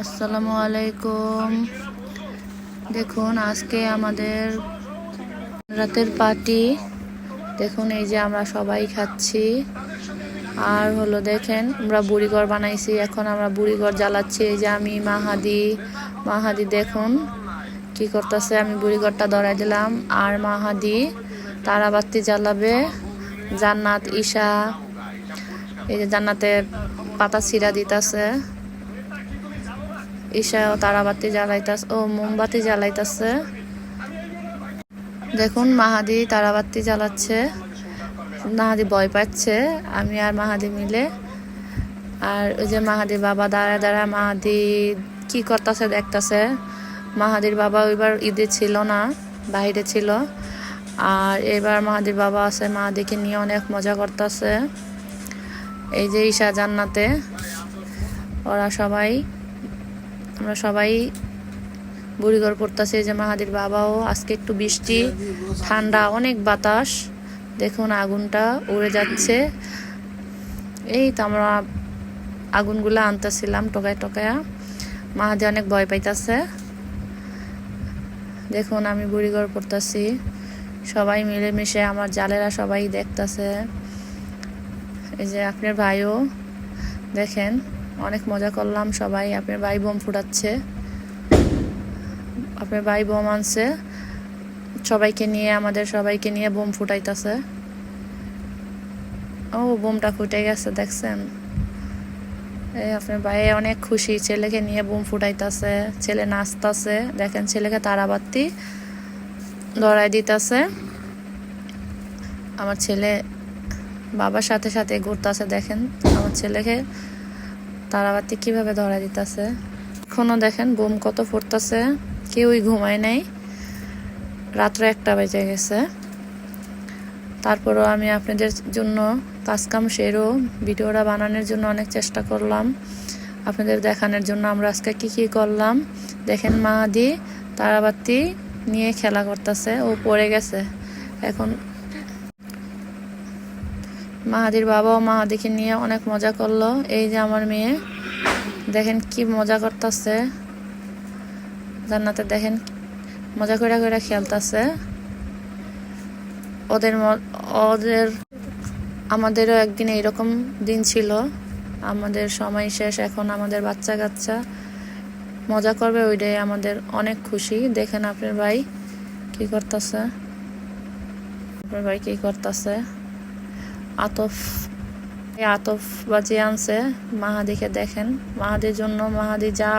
আসসালামু আলাইকুম। দেখুন আজকে আমাদের রাতের পার্টি। দেখুন এই যে আমরা সবাই খাচ্ছি। আর হলো দেখেন আমরা বুড়িঘর বানাইছি, এখন আমরা বুড়িঘর জ্বালাচ্ছি। এই যে আমি মাহাদি দেখুন কি করতেছে। আমি বুড়িঘরটা ধরাই দিলাম আর মাহাদি তারাবাতি জ্বালাবে। জান্নাত ঈশা এই যে জান্নাতের পাতা ছিঁড়া দিতেছে। ঈশাও তারাবাতি জ্বালাইতাছে, মোমবাতি জ্বালাইতাছে। দেখুন মাহাদি তারাবাতি জ্বালাচ্ছে। মাহাদি ভয় পাচ্ছে, আমি আর মাহাদি মিলে। আর ওই যে মাহাদির বাবা দাঁড়া দাঁড়া মাহাদি কি করতেছে দেখতেছে। মাহাদির বাবা ওইবার ঈদে ছিল না, বাইরে ছিল। আর এবার মাহাদির বাবা আছে, মাহাদিকে নিয়ে অনেক মজা করতেছে। এই যে ঈশা জান্নাতে ওরা সবাই, আমরা সবাই বুড়িঘর করতেছি। এই যে মাহাদির বাবাও। আজকে একটু বৃষ্টি, ঠান্ডা, অনেক বাতাস। দেখুন আগুনটা উড়ে যাচ্ছে। এই তো আমরা আগুনগুলো আনতেছিলাম টকায় টকায়া। মাহাদি অনেক ভয় পাইতেছে। দেখুন আমি বুড়িঘর করতেছি, সবাই মিলেমিশে আমার জালেরা সবাই দেখতেছে। এই যে আপনার ভাইও দেখেন, অনেক মজা করলাম সবাই। আপনার ভাই বোম ফুটাচ্ছে, আপনার ভাই বোম আনছে, সবাইকে নিয়ে, আমাদের সবাইকে নিয়ে বোম ফুটাইতেছে। বোমটা ফুটে গেছে দেখছেন। এই আপনার ভাই অনেক খুশি, ছেলেকে নিয়ে বোম ফুটাইতেছে, ছেলে নাচতেছে। দেখেন ছেলেকে তারাবাতি ধরাই দিতেছে। আমার ছেলে বাবার সাথে সাথে ঘুরতেছে। দেখেন আমার ছেলেকে তারাবাতি কিভাবে ধরাই দিতেছে। এখনো দেখেন বোম কত ফুটতেছে, কেউই ঘুমায় নাই। রাত্র 1টা বেজে গেছে। তারপরও আমি আপনাদের জন্য কাজকাম সেরেও ভিডিওটা বানানোর জন্য অনেক চেষ্টা করলাম, আপনাদের দেখানোর জন্য আমরা আজকে কি করলাম। দেখেন মাহাদি তারাবাতি নিয়ে খেলা করতেছে, ও পড়ে গেছে। এখন মাহাদির বাবাও মাহাদিকে নিয়ে অনেক মজা করলো। এই যে আমার মেয়ে দেখেন কি মজা করতেছে। জান্নাতে দেখেন মজা করে করে খেলতেছে। ওদের আমাদেরও একদিন এইরকম দিন ছিল। আমাদের সময় শেষ, এখন আমাদের বাচ্চা কাচ্চা মজা করবে, ওইটাই আমাদের অনেক খুশি। দেখেন আপনার ভাই কি করতেছে, আপনার ভাই কি করতেছে। আতফ বাজিয়ে আনছে মাহাদিকে। দেখেন মাহাদির জন্য মাহাদি যা